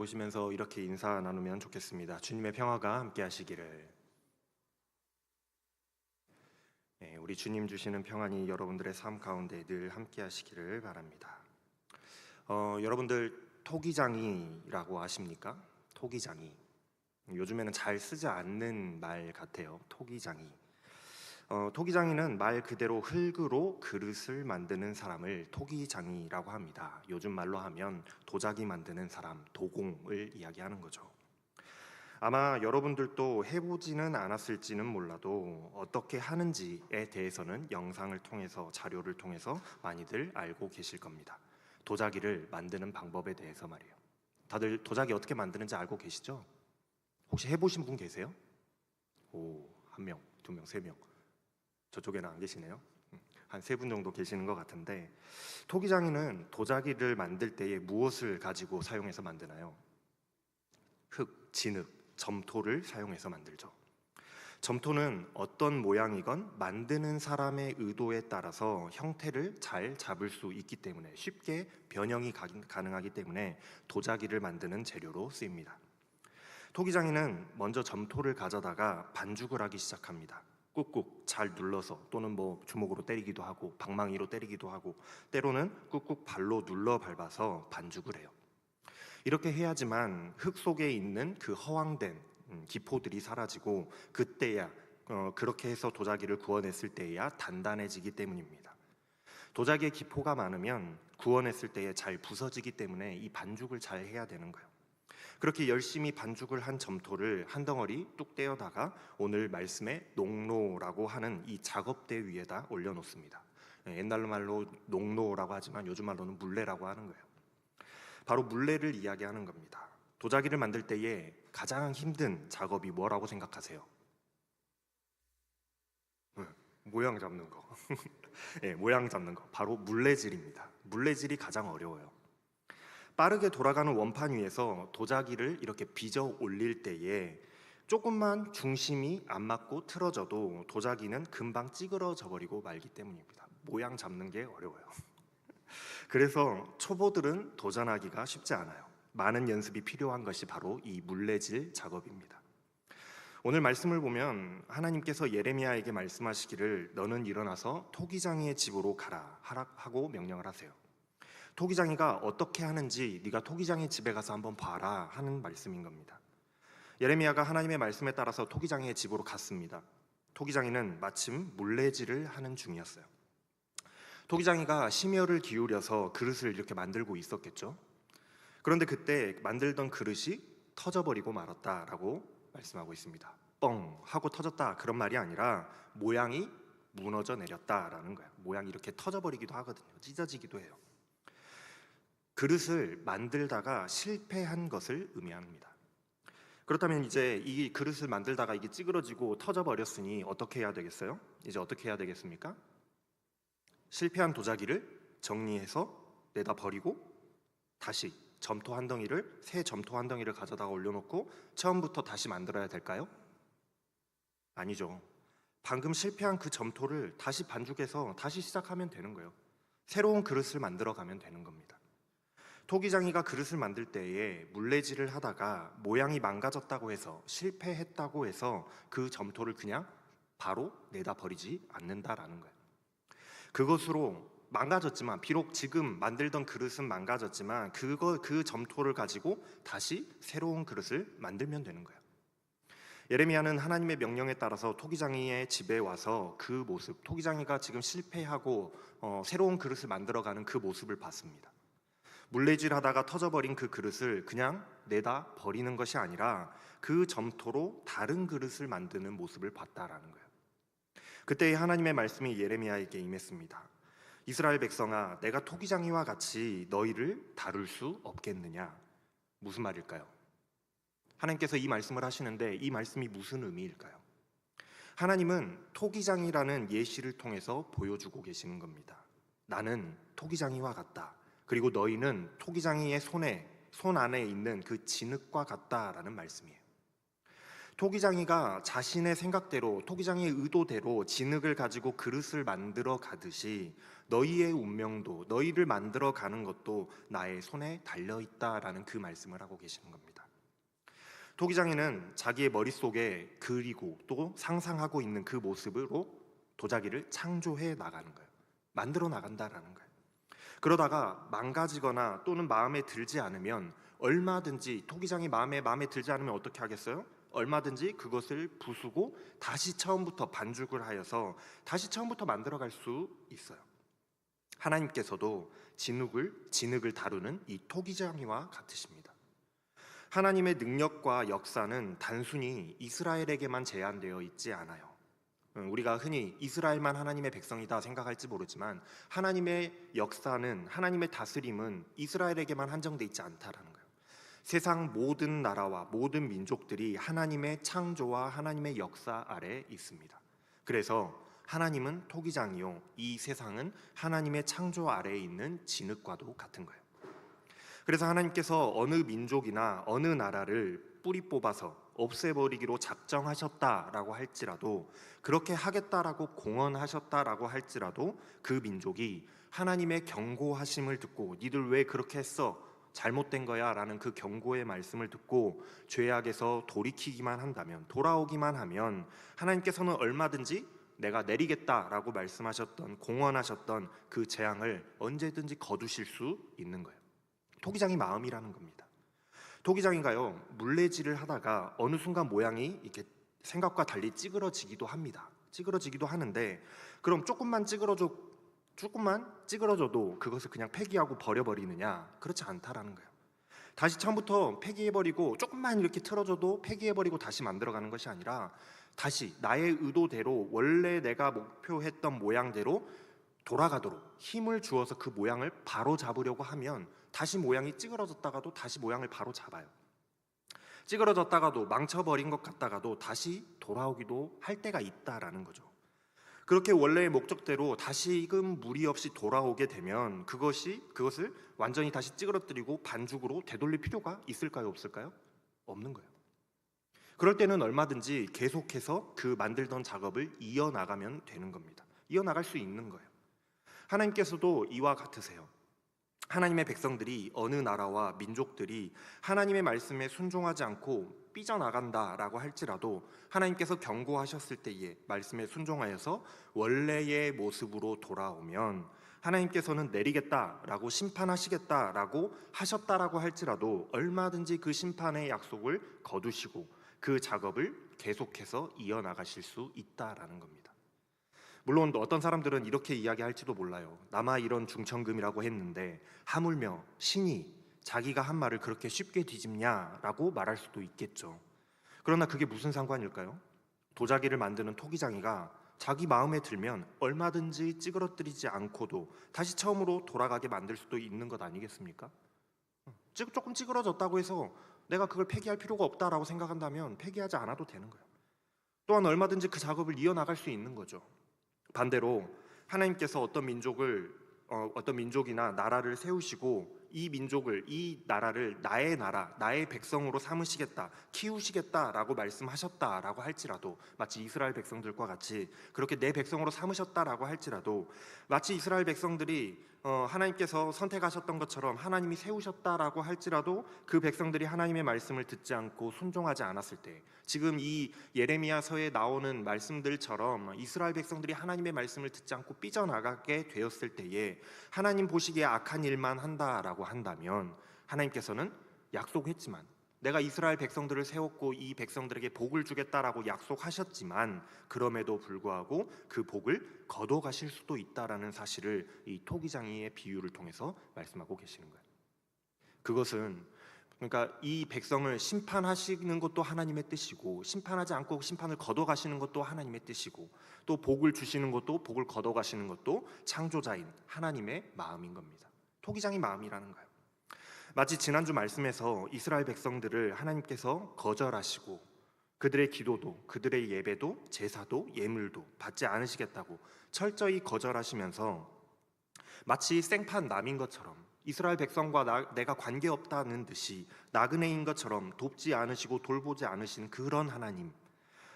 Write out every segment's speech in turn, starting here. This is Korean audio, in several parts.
보시면서 이렇게 인사 나누면 좋겠습니다. 주님의 평화가 함께 하시기를. 우리 주님 주시는 평안이 여러분들의 삶 가운데 늘 함께 하시기를 바랍니다. 여러분들 토기장이라고 아십니까? 토기장이. 요즘에는 잘 쓰지 않는 말 같아요. 토기장이. 토기장이는 말 그대로 흙으로 그릇을 만드는 사람을 토기장이라고 합니다. 요즘 말로 하면 도자기 만드는 사람, 도공을 이야기하는 거죠. 아마 여러분들도 해보지는 않았을지는 몰라도 어떻게 하는지에 대해서는 영상을 통해서, 자료를 통해서 많이들 알고 계실 겁니다. 도자기를 만드는 방법에 대해서 말이에요. 다들 도자기 어떻게 만드는지 알고 계시죠? 혹시 해보신 분 계세요? 오, 한 명, 두 명, 세 명. 저쪽에는 안 계시네요. 한 세 분 정도 계시는 것 같은데, 토기장이는 도자기를 만들 때에 무엇을 가지고 사용해서 만드나요? 흙, 진흙, 점토를 사용해서 만들죠. 점토는 어떤 모양이건 만드는 사람의 의도에 따라서 형태를 잘 잡을 수 있기 때문에, 쉽게 변형이 가능하기 때문에 도자기를 만드는 재료로 쓰입니다. 토기장이는 먼저 점토를 가져다가 반죽을 하기 시작합니다. 꾹꾹 잘 눌러서, 또는 주먹으로 때리기도 하고 방망이로 때리기도 하고, 때로는 꾹꾹 발로 눌러 밟아서 반죽을 해요. 이렇게 해야지만 흙 속에 있는 그 허황된 기포들이 사라지고, 그때야 그렇게 해서 도자기를 구워냈을 때야 단단해지기 때문입니다. 도자기에 기포가 많으면 구워냈을 때에 잘 부서지기 때문에 이 반죽을 잘 해야 되는 거예요. 그렇게 열심히 반죽을 한 점토를 한 덩어리 뚝 떼어다가 오늘 말씀의 농로라고 하는 이 작업대 위에다 올려놓습니다. 옛날 말로 농로라고 하지만 요즘 말로는 물레라고 하는 거예요. 바로 물레를 이야기하는 겁니다. 도자기를 만들 때에 가장 힘든 작업이 뭐라고 생각하세요? 모양 잡는 거. 네, 모양 잡는 거. 바로 물레질입니다. 물레질이 가장 어려워요. 빠르게 돌아가는 원판 위에서 도자기를 이렇게 빚어 올릴 때에 조금만 중심이 안 맞고 틀어져도 도자기는 금방 찌그러져 버리고 말기 때문입니다. 모양 잡는 게 어려워요. 그래서 초보들은 도전하기가 쉽지 않아요. 많은 연습이 필요한 것이 바로 이 물레질 작업입니다. 오늘 말씀을 보면 하나님께서 예레미야에게 말씀하시기를 너는 일어나서 토기장이의 집으로 가라 하고 명령을 하세요. 토기장이가 어떻게 하는지 네가 토기장이 집에 가서 한번 봐라 하는 말씀인 겁니다. 예레미야가 하나님의 말씀에 따라서 토기장이의 집으로 갔습니다. 토기장이는 마침 물레질을 하는 중이었어요. 토기장이가 심혈을 기울여서 그릇을 이렇게 만들고 있었겠죠. 그런데 그때 만들던 그릇이 터져버리고 말았다라고 말씀하고 있습니다. 뻥 하고 터졌다 그런 말이 아니라 모양이 무너져 내렸다라는 거예요. 모양이 이렇게 터져버리기도 하거든요. 찢어지기도 해요. 그릇을 만들다가 실패한 것을 의미합니다. 그렇다면 이제 이 그릇을 만들다가 이게 찌그러지고 터져버렸으니 어떻게 해야 되겠어요? 이제 어떻게 해야 되겠습니까? 실패한 도자기를 정리해서 내다 버리고 다시 새 점토 한 덩이를 가져다가 올려놓고 처음부터 다시 만들어야 될까요? 아니죠. 방금 실패한 그 점토를 다시 반죽해서 다시 시작하면 되는 거예요. 새로운 그릇을 만들어 가면 되는 겁니다. 토기장이가 그릇을 만들 때에 물레질을 하다가 모양이 망가졌다고 해서, 실패했다고 해서 그 점토를 그냥 바로 내다 버리지 않는다라는 거예요. 그것으로 망가졌지만, 비록 지금 만들던 그릇은 망가졌지만 그 점토를 가지고 다시 새로운 그릇을 만들면 되는 거예요. 예레미야는 하나님의 명령에 따라서 토기장이의 집에 와서 그 모습, 토기장이가 지금 실패하고 새로운 그릇을 만들어가는 그 모습을 봤습니다. 물레질 하다가 터져버린 그 그릇을 그냥 내다 버리는 것이 아니라 그 점토로 다른 그릇을 만드는 모습을 봤다라는 거예요. 그때 하나님의 말씀이 예레미야에게 임했습니다. 이스라엘 백성아, 내가 토기장이와 같이 너희를 다룰 수 없겠느냐? 무슨 말일까요? 하나님께서 이 말씀을 하시는데 이 말씀이 무슨 의미일까요? 하나님은 토기장이라는 예시를 통해서 보여주고 계시는 겁니다. 나는 토기장이와 같다. 그리고 너희는 토기장이의 손 안에 있는 그 진흙과 같다라는 말씀이에요. 토기장이가 자신의 생각대로, 토기장이의 의도대로 진흙을 가지고 그릇을 만들어 가듯이 너희의 운명도, 너희를 만들어 가는 것도 나의 손에 달려 있다라는 그 말씀을 하고 계시는 겁니다. 토기장이는 자기의 머릿속에 그리고 또 상상하고 있는 그 모습으로 도자기를 창조해 나가는 거예요. 만들어 나간다라는 거예요. 그러다가 망가지거나 또는 마음에 들지 않으면 얼마든지, 토기장이 마음에 들지 않으면 어떻게 하겠어요? 얼마든지 그것을 부수고 다시 처음부터 반죽을 하여서 다시 처음부터 만들어갈 수 있어요. 하나님께서도 진흙을 다루는 이 토기장이와 같으십니다. 하나님의 능력과 역사는 단순히 이스라엘에게만 제한되어 있지 않아요. 우리가 흔히 이스라엘만 하나님의 백성이다 생각할지 모르지만 하나님의 역사는, 하나님의 다스림은 이스라엘에게만 한정돼 있지 않다라는 거예요. 세상 모든 나라와 모든 민족들이 하나님의 창조와 하나님의 역사 아래 있습니다. 그래서 하나님은 토기장이요, 이 세상은 하나님의 창조 아래에 있는 진흙과도 같은 거예요. 그래서 하나님께서 어느 민족이나 어느 나라를 뿌리 뽑아서 없애버리기로 작정하셨다라고 할지라도, 그렇게 하겠다라고 공언하셨다라고 할지라도 그 민족이 하나님의 경고하심을 듣고 니들 왜 그렇게 했어? 잘못된 거야 라는 그 경고의 말씀을 듣고 죄악에서 돌이키기만 한다면, 돌아오기만 하면 하나님께서는 얼마든지 내가 내리겠다라고 말씀하셨던, 공언하셨던 그 재앙을 언제든지 거두실 수 있는 거예요. 토기장이 마음이라는 겁니다. 토기장이가요, 물레질을 하다가 어느 순간 모양이 이렇게 생각과 달리 찌그러지기도 합니다. 찌그러지기도 하는데, 그럼 조금만 찌그러져도 그것을 그냥 폐기하고 버려버리느냐? 그렇지 않다라는 거예요. 다시 처음부터 폐기해버리고, 조금만 이렇게 틀어져도 폐기해버리고 다시 만들어가는 것이 아니라 다시 나의 의도대로, 원래 내가 목표했던 모양대로 돌아가도록 힘을 주어서 그 모양을 바로 잡으려고 하면 다시 모양이 찌그러졌다가도 다시 모양을 바로 잡아요. 찌그러졌다가도, 망쳐버린 것 같다가도 다시 돌아오기도 할 때가 있다라는 거죠. 그렇게 원래의 목적대로 다시금 무리 없이 돌아오게 되면 그것을 완전히 다시 찌그러뜨리고 반죽으로 되돌릴 필요가 있을까요, 없을까요? 없는 거예요. 그럴 때는 얼마든지 계속해서 그 만들던 작업을 이어나가면 되는 겁니다. 이어나갈 수 있는 거예요. 하나님께서도 이와 같으세요. 하나님의 백성들이, 어느 나라와 민족들이 하나님의 말씀에 순종하지 않고 삐져나간다라고 할지라도 하나님께서 경고하셨을 때에 말씀에 순종하여서 원래의 모습으로 돌아오면 하나님께서는 내리겠다라고, 심판하시겠다라고 하셨다라고 할지라도 얼마든지 그 심판의 약속을 거두시고 그 작업을 계속해서 이어나가실 수 있다라는 겁니다. 물론 어떤 사람들은 이렇게 이야기할지도 몰라요. 남아 이런 중천금이라고 했는데 하물며 신이 자기가 한 말을 그렇게 쉽게 뒤집냐라고 말할 수도 있겠죠. 그러나 그게 무슨 상관일까요? 도자기를 만드는 토기장이가 자기 마음에 들면 얼마든지 찌그러뜨리지 않고도 다시 처음으로 돌아가게 만들 수도 있는 것 아니겠습니까? 조금 찌그러졌다고 해서 내가 그걸 폐기할 필요가 없다라고 생각한다면 폐기하지 않아도 되는 거예요. 또한 얼마든지 그 작업을 이어나갈 수 있는 거죠. 반대로 하나님께서 어떤 민족이나 나라를 세우시고 이 민족을, 이 나라를 나의 나라, 나의 백성으로 삼으시겠다, 키우시겠다라고 말씀하셨다라고 할지라도, 마치 이스라엘 백성들과 같이 그렇게 내 백성으로 삼으셨다라고 할지라도, 마치 이스라엘 백성들이 하나님께서 선택하셨던 것처럼 하나님이 세우셨다라고 할지라도 그 백성들이 하나님의 말씀을 듣지 않고 순종하지 않았을 때, 지금 이 예레미야서에 나오는 말씀들처럼 이스라엘 백성들이 하나님의 말씀을 듣지 않고 삐져나가게 되었을 때에 하나님 보시기에 악한 일만 한다라고 한다면 하나님께서는 약속했지만, 내가 이스라엘 백성들을 세웠고 이 백성들에게 복을 주겠다라고 약속하셨지만 그럼에도 불구하고 그 복을 거둬가실 수도 있다라는 사실을 이 토기장이의 비유를 통해서 말씀하고 계시는 거예요. 그것은, 그러니까 이 백성을 심판하시는 것도 하나님의 뜻이고, 심판하지 않고 심판을 거둬가시는 것도 하나님의 뜻이고, 또 복을 주시는 것도, 복을 거둬가시는 것도 창조자인 하나님의 마음인 겁니다. 토기장이 마음이라는 거예요. 마치 지난주 말씀에서 이스라엘 백성들을 하나님께서 거절하시고 그들의 기도도, 그들의 예배도, 제사도, 예물도 받지 않으시겠다고 철저히 거절하시면서 마치 생판 남인 것처럼 이스라엘 백성과 내가 관계없다는 듯이 나그네인 것처럼 돕지 않으시고 돌보지 않으신 그런 하나님,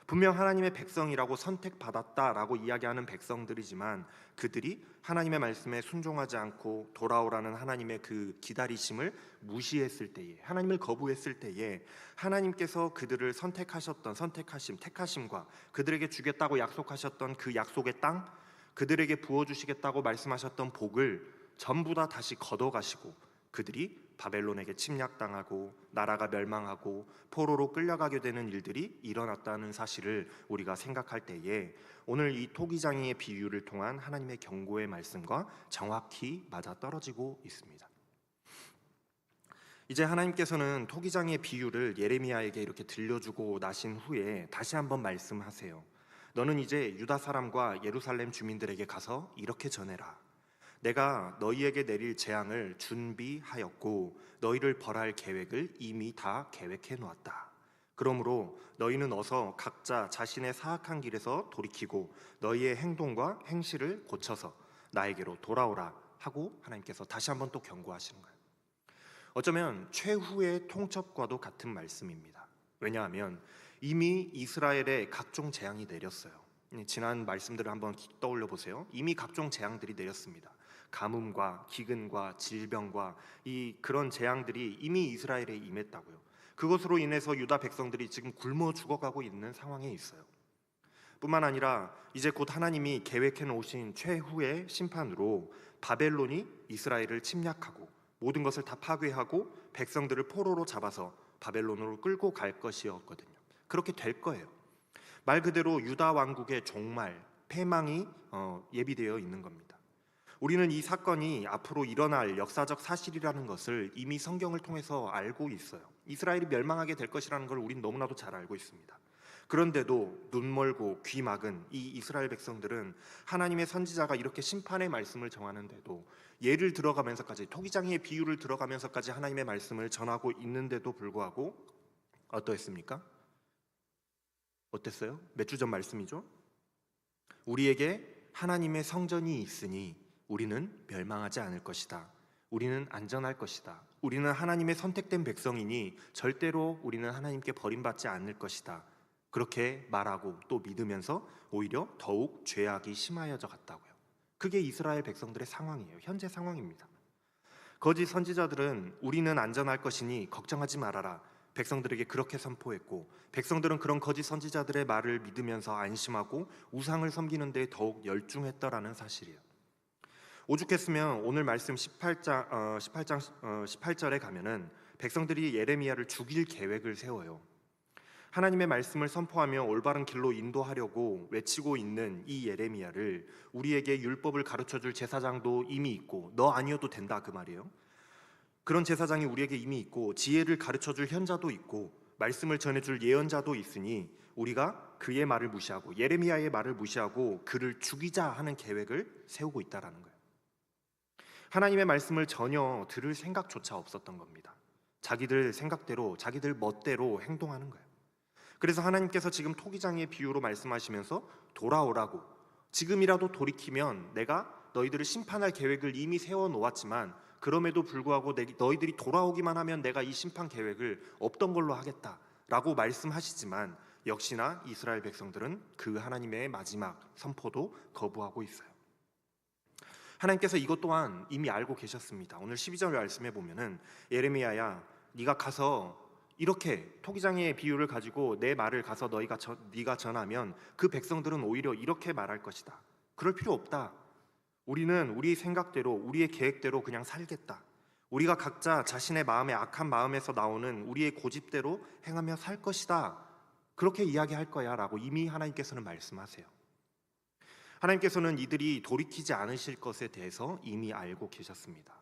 분명 하나님의 백성이라고 선택받았다라고 이야기하는 백성들이지만 그들이 하나님의 말씀에 순종하지 않고 돌아오라는 하나님의 그 기다리심을 무시했을 때에, 하나님을 거부했을 때에 하나님께서 그들을 택하심과 그들에게 주겠다고 약속하셨던 그 약속의 땅, 그들에게 부어주시겠다고 말씀하셨던 복을 전부 다 다시 걷어가시고 그들이 바벨론에게 침략당하고 나라가 멸망하고 포로로 끌려가게 되는 일들이 일어났다는 사실을 우리가 생각할 때에 오늘 이 토기장이의 비유를 통한 하나님의 경고의 말씀과 정확히 맞아떨어지고 있습니다. 이제 하나님께서는 토기장이의 비유를 예레미야에게 이렇게 들려주고 나신 후에 다시 한번 말씀하세요. 너는 이제 유다 사람과 예루살렘 주민들에게 가서 이렇게 전해라. 내가 너희에게 내릴 재앙을 준비하였고 너희를 벌할 계획을 이미 다 계획해 놓았다. 그러므로 너희는 어서 각자 자신의 사악한 길에서 돌이키고 너희의 행동과 행실을 고쳐서 나에게로 돌아오라 하고 하나님께서 다시 한번 또 경고하시는 거예요. 어쩌면 최후의 통첩과도 같은 말씀입니다. 왜냐하면 이미 이스라엘에 각종 재앙이 내렸어요. 지난 말씀들을 한번 떠올려 보세요. 이미 각종 재앙들이 내렸습니다. 가뭄과 기근과 질병과 그런 재앙들이 이미 이스라엘에 임했다고요. 그것으로 인해서 유다 백성들이 지금 굶어 죽어가고 있는 상황에 있어요. 뿐만 아니라 이제 곧 하나님이 계획해 놓으신 최후의 심판으로 바벨론이 이스라엘을 침략하고 모든 것을 다 파괴하고 백성들을 포로로 잡아서 바벨론으로 끌고 갈 것이었거든요. 그렇게 될 거예요. 말 그대로 유다 왕국의 종말, 패망이 예비되어 있는 겁니다. 우리는 이 사건이 앞으로 일어날 역사적 사실이라는 것을 이미 성경을 통해서 알고 있어요. 이스라엘이 멸망하게 될 것이라는 걸 우린 너무나도 잘 알고 있습니다. 그런데도 눈 멀고 귀 막은 이 이스라엘 백성들은 하나님의 선지자가 이렇게 심판의 말씀을 정하는데도 예를 들어가면서까지, 토기장이의 비유를 들어가면서까지 하나님의 말씀을 전하고 있는데도 불구하고 어떠했습니까? 어땠어요? 몇 주 전 말씀이죠? 우리에게 하나님의 성전이 있으니 우리는 멸망하지 않을 것이다. 우리는 안전할 것이다. 우리는 하나님의 선택된 백성이니 절대로 우리는 하나님께 버림받지 않을 것이다. 그렇게 말하고 또 믿으면서 오히려 더욱 죄악이 심하여져 갔다고요. 그게 이스라엘 백성들의 상황이에요. 현재 상황입니다. 거짓 선지자들은 우리는 안전할 것이니 걱정하지 말아라. 백성들에게 그렇게 선포했고 백성들은 그런 거짓 선지자들의 말을 믿으면서 안심하고 우상을 섬기는 데 더욱 열중했더라는 사실이에요. 오죽했으면 오늘 말씀 18절에 가면은 백성들이 예레미야를 죽일 계획을 세워요. 하나님의 말씀을 선포하며 올바른 길로 인도하려고 외치고 있는 이 예레미야를 우리에게 율법을 가르쳐줄 제사장도 이미 있고 너 아니어도 된다 그 말이에요. 그런 제사장이 우리에게 이미 있고 지혜를 가르쳐줄 현자도 있고 말씀을 전해줄 예언자도 있으니 우리가 그의 말을 무시하고 예레미야의 말을 무시하고 그를 죽이자 하는 계획을 세우고 있다는 거예요. 하나님의 말씀을 전혀 들을 생각조차 없었던 겁니다. 자기들 생각대로 자기들 멋대로 행동하는 거예요. 그래서 하나님께서 지금 토기장의 비유로 말씀하시면서 돌아오라고, 지금이라도 돌이키면 내가 너희들을 심판할 계획을 이미 세워놓았지만 그럼에도 불구하고 너희들이 돌아오기만 하면 내가 이 심판 계획을 없던 걸로 하겠다라고 말씀하시지만 역시나 이스라엘 백성들은 그 하나님의 마지막 선포도 거부하고 있어요. 하나님께서 이것 또한 이미 알고 계셨습니다. 오늘 12절 말씀해 보면은 예레미야야 네가 가서 이렇게 토기장의 비유를 가지고 내 말을 가서 네가 전하면 그 백성들은 오히려 이렇게 말할 것이다. 그럴 필요 없다. 우리는 우리 생각대로 우리의 계획대로 그냥 살겠다. 우리가 각자 자신의 마음의 악한 마음에서 나오는 우리의 고집대로 행하며 살 것이다. 그렇게 이야기할 거야 라고 이미 하나님께서는 말씀하세요. 하나님께서는 이들이 돌이키지 않으실 것에 대해서 이미 알고 계셨습니다.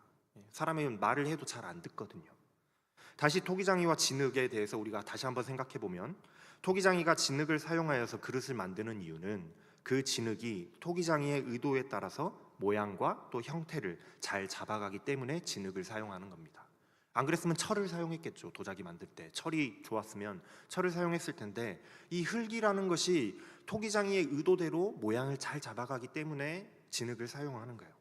사람은 말을 해도 잘 안 듣거든요. 다시 토기장이와 진흙에 대해서 우리가 다시 한번 생각해 보면 토기장이가 진흙을 사용하여서 그릇을 만드는 이유는 그 진흙이 토기장이의 의도에 따라서 모양과 또 형태를 잘 잡아가기 때문에 진흙을 사용하는 겁니다. 안 그랬으면 철을 사용했겠죠. 도자기 만들 때 철이 좋았으면 철을 사용했을 텐데 이 흙이라는 것이 토기장이의 의도대로 모양을 잘 잡아가기 때문에 진흙을 사용하는 거예요.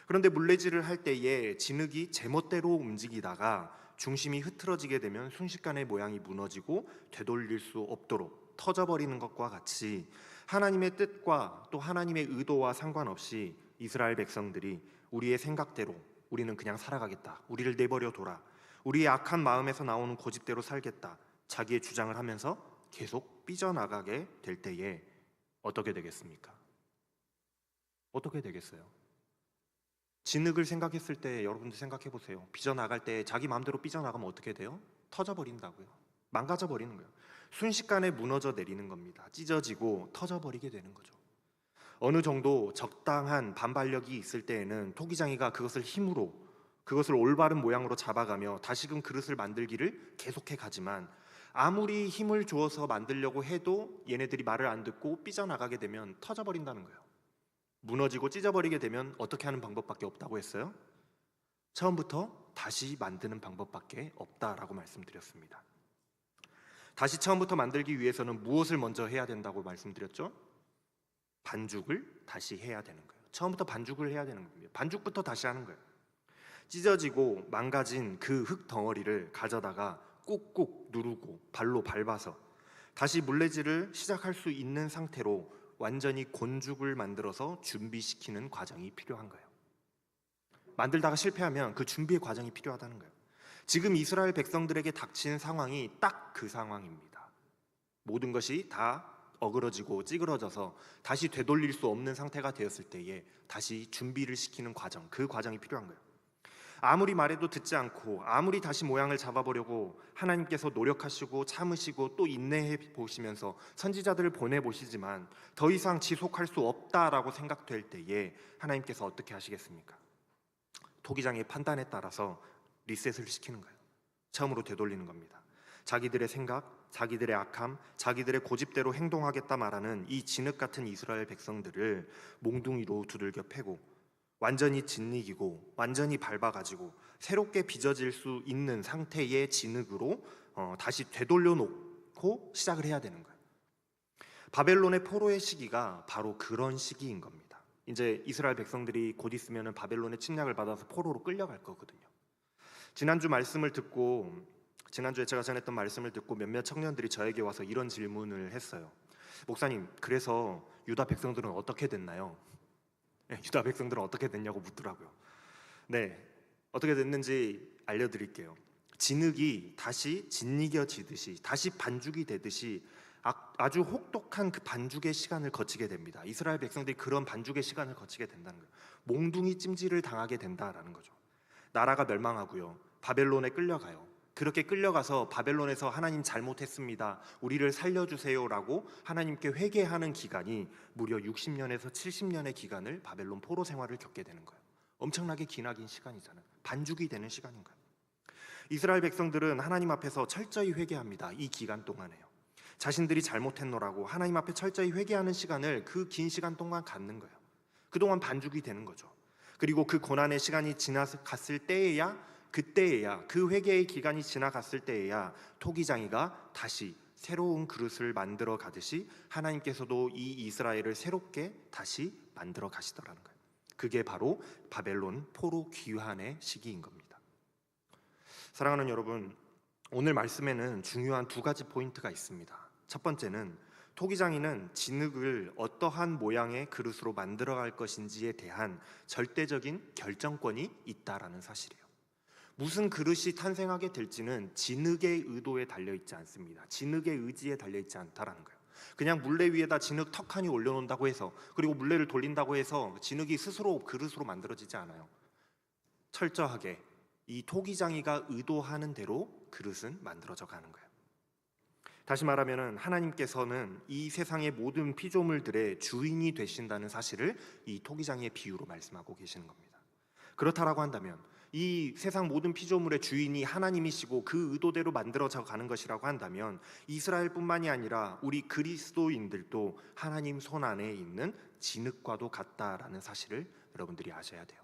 그런데 물레질을 할 때에 진흙이 제멋대로 움직이다가 중심이 흐트러지게 되면 순식간에 모양이 무너지고 되돌릴 수 없도록 터져버리는 것과 같이 하나님의 뜻과 또 하나님의 의도와 상관없이 이스라엘 백성들이 우리의 생각대로 우리는 그냥 살아가겠다, 우리를 내버려 둬라, 우리의 악한 마음에서 나오는 고집대로 살겠다, 자기의 주장을 하면서 계속 삐져나가게 될 때에 어떻게 되겠습니까? 어떻게 되겠어요? 진흙을 생각했을 때 여러분들 생각해 보세요. 삐져나갈 때 자기 마음대로 삐져나가면 어떻게 돼요? 터져버린다고요. 망가져버리는 거예요. 순식간에 무너져 내리는 겁니다. 찢어지고 터져버리게 되는 거죠. 어느 정도 적당한 반발력이 있을 때에는 토기장이가 그것을 힘으로, 그것을 올바른 모양으로 잡아가며 다시금 그릇을 만들기를 계속해 가지만, 아무리 힘을 주어서 만들려고 해도 얘네들이 말을 안 듣고 삐져나가게 되면 터져버린다는 거예요. 무너지고 찢어버리게 되면 어떻게 하는 방법밖에 없다고 했어요? 처음부터 다시 만드는 방법밖에 없다라고 말씀드렸습니다. 다시 처음부터 만들기 위해서는 무엇을 먼저 해야 된다고 말씀드렸죠? 반죽을 다시 해야 되는 거예요. 처음부터 반죽을 해야 되는 겁니다. 반죽부터 다시 하는 거예요. 찢어지고 망가진 그 흙 덩어리를 가져다가 꾹꾹 누르고 발로 밟아서 다시 물레질을 시작할 수 있는 상태로 완전히 곤죽을 만들어서 준비시키는 과정이 필요한 거예요. 만들다가 실패하면 그 준비의 과정이 필요하다는 거예요. 지금 이스라엘 백성들에게 닥친 상황이 딱 그 상황입니다. 모든 것이 다 어그러지고 찌그러져서 다시 되돌릴 수 없는 상태가 되었을 때에 다시 준비를 시키는 과정, 그 과정이 필요한 거예요. 아무리 말해도 듣지 않고 아무리 다시 모양을 잡아보려고 하나님께서 노력하시고 참으시고 또 인내해 보시면서 선지자들을 보내보시지만 더 이상 지속할 수 없다라고 생각될 때에 하나님께서 어떻게 하시겠습니까? 토기장의 판단에 따라서 리셋을 시키는 거예요. 처음으로 되돌리는 겁니다. 자기들의 생각, 자기들의 악함, 자기들의 고집대로 행동하겠다 말하는 이 진흙 같은 이스라엘 백성들을 몽둥이로 두들겨 패고 완전히 짓이기고 완전히 밟아가지고 새롭게 빚어질 수 있는 상태의 진흙으로 다시 되돌려 놓고 시작을 해야 되는 거예요. 바벨론의 포로의 시기가 바로 그런 시기인 겁니다. 이제 이스라엘 백성들이 곧 있으면 바벨론의 침략을 받아서 포로로 끌려갈 거거든요. 지난주에 제가 전했던 말씀을 듣고 몇몇 청년들이 저에게 와서 이런 질문을 했어요. 목사님, 그래서 유다 백성들은 어떻게 됐나요? 유다 백성들은 어떻게 됐냐고 묻더라고요. 네, 어떻게 됐는지 알려드릴게요. 진흙이 다시 짓이겨지듯이, 다시 반죽이 되듯이 아주 혹독한 그 반죽의 시간을 거치게 됩니다. 이스라엘 백성들이 그런 반죽의 시간을 거치게 된다는 거예요. 몽둥이 찜질을 당하게 된다라는 거죠. 나라가 멸망하고요, 바벨론에 끌려가요. 그렇게 끌려가서 바벨론에서 하나님 잘못했습니다, 우리를 살려주세요라고 하나님께 회개하는 기간이 무려 60년에서 70년의 기간을 바벨론 포로 생활을 겪게 되는 거예요. 엄청나게 기나긴 시간이잖아요. 반죽이 되는 시간인 거예요. 이스라엘 백성들은 하나님 앞에서 철저히 회개합니다. 이 기간 동안에요. 자신들이 잘못했노라고 하나님 앞에 철저히 회개하는 시간을 그 긴 시간 동안 갖는 거예요. 그동안 반죽이 되는 거죠. 그리고 그 고난의 시간이 지나갔을 때에야, 그때에야, 그 회개의 기간이 지나갔을 때에야 토기장이가 다시 새로운 그릇을 만들어 가듯이 하나님께서도 이 이스라엘을 새롭게 다시 만들어 가시더라는 거예요. 그게 바로 바벨론 포로 귀환의 시기인 겁니다. 사랑하는 여러분, 오늘 말씀에는 중요한 두 가지 포인트가 있습니다. 첫 번째는 토기장이는 진흙을 어떠한 모양의 그릇으로 만들어갈 것인지에 대한 절대적인 결정권이 있다라는 사실이에요. 무슨 그릇이 탄생하게 될지는 진흙의 의도에 달려있지 않습니다. 진흙의 의지에 달려있지 않다라는 거예요. 그냥 물레 위에다 진흙 턱하니 올려놓는다고 해서, 그리고 물레를 돌린다고 해서 진흙이 스스로 그릇으로 만들어지지 않아요. 철저하게 이 토기장이가 의도하는 대로 그릇은 만들어져 가는 거예요. 다시 말하면 하나님께서는 이 세상의 모든 피조물들의 주인이 되신다는 사실을 이 토기장이의 비유로 말씀하고 계시는 겁니다. 그렇다라고 한다면 이 세상 모든 피조물의 주인이 하나님이시고 그 의도대로 만들어져 가는 것이라고 한다면 이스라엘뿐만이 아니라 우리 그리스도인들도 하나님 손 안에 있는 진흙과도 같다라는 사실을 여러분들이 아셔야 돼요.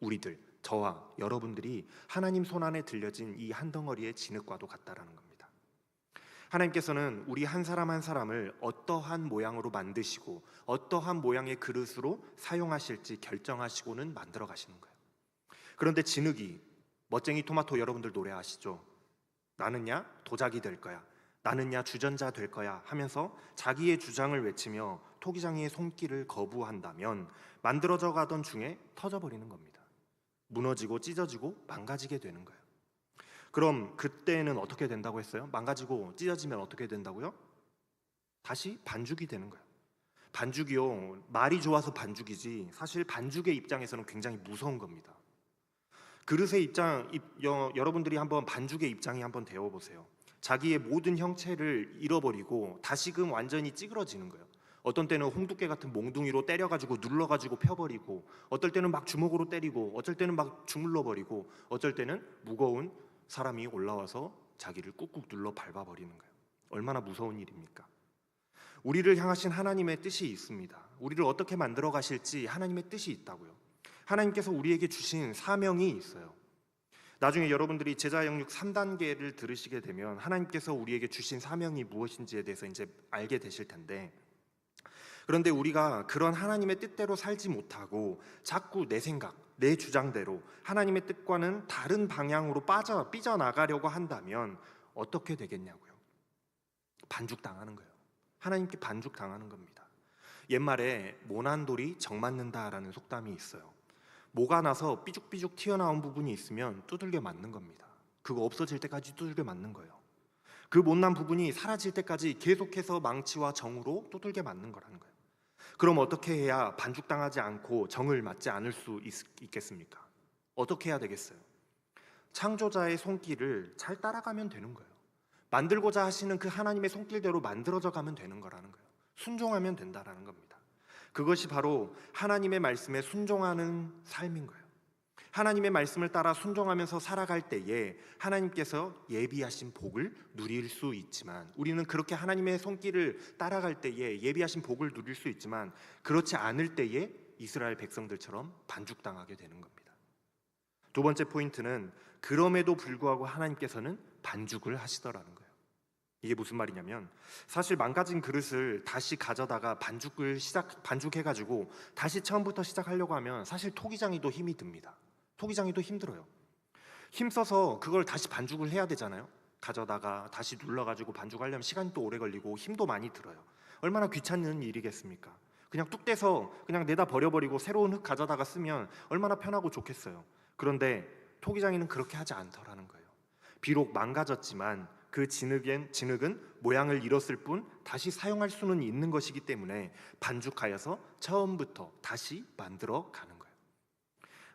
우리들, 저와 여러분들이 하나님 손 안에 들려진 이 한 덩어리의 진흙과도 같다라는 겁니다. 하나님께서는 우리 한 사람 한 사람을 어떠한 모양으로 만드시고 어떠한 모양의 그릇으로 사용하실지 결정하시고는 만들어 가시는 거예요. 그런데 진흙이, 멋쟁이 토마토 여러분들 노래 아시죠? 나는야 도자기 될 거야, 나는야 주전자 될 거야 하면서 자기의 주장을 외치며 토기장이의 손길을 거부한다면 만들어져 가던 중에 터져버리는 겁니다. 무너지고 찢어지고 망가지게 되는 거예요. 그럼 그때는 어떻게 된다고 했어요? 망가지고 찢어지면 어떻게 된다고요? 다시 반죽이 되는 거예요. 반죽이요, 말이 좋아서 반죽이지 사실 반죽의 입장에서는 굉장히 무서운 겁니다. 그릇의 여러분들이 한번 반죽의 입장이 한번 되어보세요. 자기의 모든 형체를 잃어버리고 다시금 완전히 찌그러지는 거예요. 어떤 때는 홍두깨 같은 몽둥이로 때려가지고 눌러가지고 펴버리고, 어떨 때는 막 주먹으로 때리고, 어쩔 때는 막 주물러버리고, 어쩔 때는 무거운 사람이 올라와서 자기를 꾹꾹 눌러 밟아버리는 거예요. 얼마나 무서운 일입니까? 우리를 향하신 하나님의 뜻이 있습니다. 우리를 어떻게 만들어 가실지 하나님의 뜻이 있다고요. 하나님께서 우리에게 주신 사명이 있어요. 나중에 여러분들이 제자 영육 3단계를 들으시게 되면 하나님께서 우리에게 주신 사명이 무엇인지에 대해서 이제 알게 되실 텐데, 그런데 우리가 그런 하나님의 뜻대로 살지 못하고 자꾸 내 생각, 내 주장대로 하나님의 뜻과는 다른 방향으로 삐져나가려고 한다면 어떻게 되겠냐고요. 반죽당하는 거예요. 하나님께 반죽당하는 겁니다. 옛말에 모난 돌이 정 맞는다라는 속담이 있어요. 모가 나서 삐죽삐죽 튀어나온 부분이 있으면 두들겨 맞는 겁니다. 그거 없어질 때까지 두들겨 맞는 거예요. 그 못난 부분이 사라질 때까지 계속해서 망치와 정으로 두들겨 맞는 거라는 거예요. 그럼 어떻게 해야 반죽당하지 않고 정을 맞지 않을 수 있겠습니까? 어떻게 해야 되겠어요? 창조자의 손길을 잘 따라가면 되는 거예요. 만들고자 하시는 그 하나님의 손길대로 만들어져 가면 되는 거라는 거예요. 순종하면 된다라는 겁니다. 그것이 바로 하나님의 말씀에 순종하는 삶인 거예요. 하나님의 말씀을 따라 순종하면서 살아갈 때에 하나님께서 예비하신 복을 누릴 수 있지만, 우리는 그렇게 하나님의 손길을 따라갈 때에 예비하신 복을 누릴 수 있지만, 그렇지 않을 때에 이스라엘 백성들처럼 반죽당하게 되는 겁니다. 두 번째 포인트는 그럼에도 불구하고 하나님께서는 반죽을 하시더라는 거예요. 이게 무슨 말이냐면, 사실 망가진 그릇을 다시 가져다가 반죽해가지고 다시 처음부터 시작하려고 하면 사실 토기장이도 힘이 듭니다. 토기장이도 힘들어요. 힘써서 그걸 다시 반죽을 해야 되잖아요. 가져다가 다시 눌러가지고 반죽하려면 시간이 또 오래 걸리고 힘도 많이 들어요. 얼마나 귀찮은 일이겠습니까? 그냥 뚝 떼서 그냥 내다 버려버리고 새로운 흙 가져다가 쓰면 얼마나 편하고 좋겠어요. 그런데 토기장이는 그렇게 하지 않더라는 거예요. 비록 망가졌지만 그 진흙은 모양을 잃었을 뿐 다시 사용할 수는 있는 것이기 때문에 반죽하여서 처음부터 다시 만들어 가는 거예요.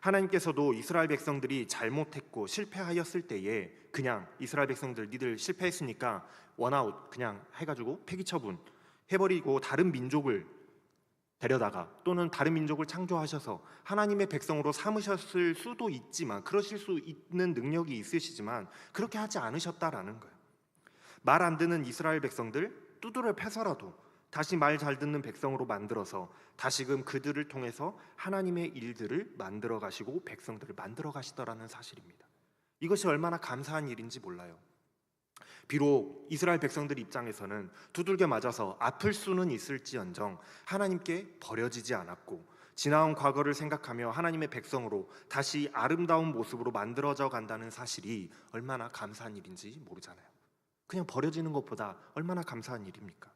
하나님께서도 이스라엘 백성들이 잘못했고 실패하였을 때에 그냥 이스라엘 백성들 니들 실패했으니까 원아웃 그냥 해가지고 폐기 처분 해버리고 다른 민족을 데려다가 또는 다른 민족을 창조하셔서 하나님의 백성으로 삼으셨을 수도 있지만, 그러실 수 있는 능력이 있으시지만 그렇게 하지 않으셨다라는 거예요. 말 안 듣는 이스라엘 백성들 두드려 패서라도 다시 말 잘 듣는 백성으로 만들어서 다시금 그들을 통해서 하나님의 일들을 만들어 가시고 백성들을 만들어 가시더라는 사실입니다. 이것이 얼마나 감사한 일인지 몰라요. 비록 이스라엘 백성들 입장에서는 두들겨 맞아서 아플 수는 있을지언정 하나님께 버려지지 않았고, 지나온 과거를 생각하며 하나님의 백성으로 다시 아름다운 모습으로 만들어져 간다는 사실이 얼마나 감사한 일인지 모르잖아요. 그냥 버려지는 것보다 얼마나 감사한 일입니까?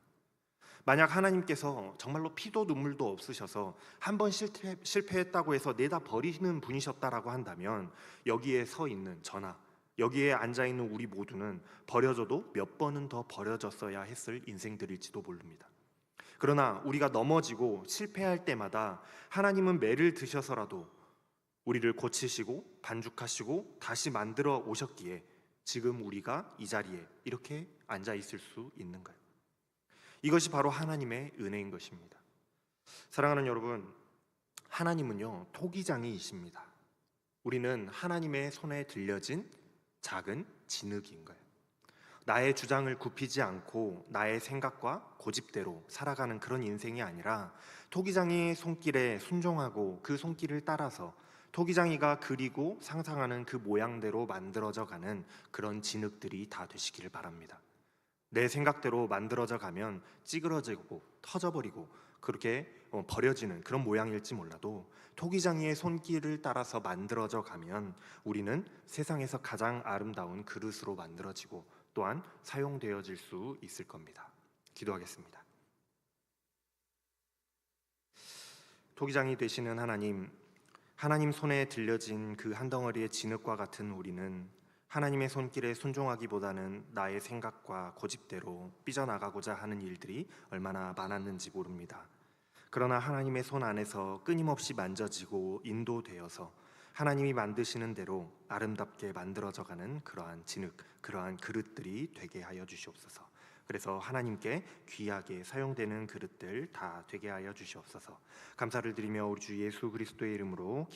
만약 하나님께서 정말로 피도 눈물도 없으셔서 한 번 실패했다고 해서 내다 버리는 분이셨다라고 한다면 여기에 서 있는 저나 여기에 앉아있는 우리 모두는 버려져도 몇 번은 더 버려졌어야 했을 인생들일지도 모릅니다. 그러나 우리가 넘어지고 실패할 때마다 하나님은 매를 드셔서라도 우리를 고치시고 반죽하시고 다시 만들어 오셨기에 지금 우리가 이 자리에 이렇게 앉아있을 수 있는 거예요. 이것이 바로 하나님의 은혜인 것입니다. 사랑하는 여러분, 하나님은요 토기장이이십니다. 우리는 하나님의 손에 들려진 작은 진흙인 거예요. 나의 주장을 굽히지 않고 나의 생각과 고집대로 살아가는 그런 인생이 아니라 토기장이의 손길에 순종하고 그 손길을 따라서 토기장이가 그리고 상상하는 그 모양대로 만들어져 가는 그런 진흙들이 다 되시기를 바랍니다. 내 생각대로 만들어져 가면 찌그러지고 터져버리고 그렇게 버려지는 그런 모양일지 몰라도 토기장이의 손길을 따라서 만들어져 가면 우리는 세상에서 가장 아름다운 그릇으로 만들어지고 또한 사용되어질 수 있을 겁니다. 기도하겠습니다. 토기장이 되시는 하나님, 하나님 손에 들려진 그 한 덩어리의 진흙과 같은 우리는 하나님의 손길에 순종하기보다는 나의 생각과 고집대로 삐져나가고자 하는 일들이 얼마나 많았는지 모릅니다. 그러나 하나님의 손 안에서 끊임없이 만져지고 인도되어서 하나님이 만드시는 대로 아름답게 만들어져가는 그러한 진흙, 그러한 그릇들이 되게 하여 주시옵소서. 그래서 하나님께 귀하게 사용되는 그릇들 다 되게 하여 주시옵소서. 감사를 드리며 우리 주 예수 그리스도의 이름으로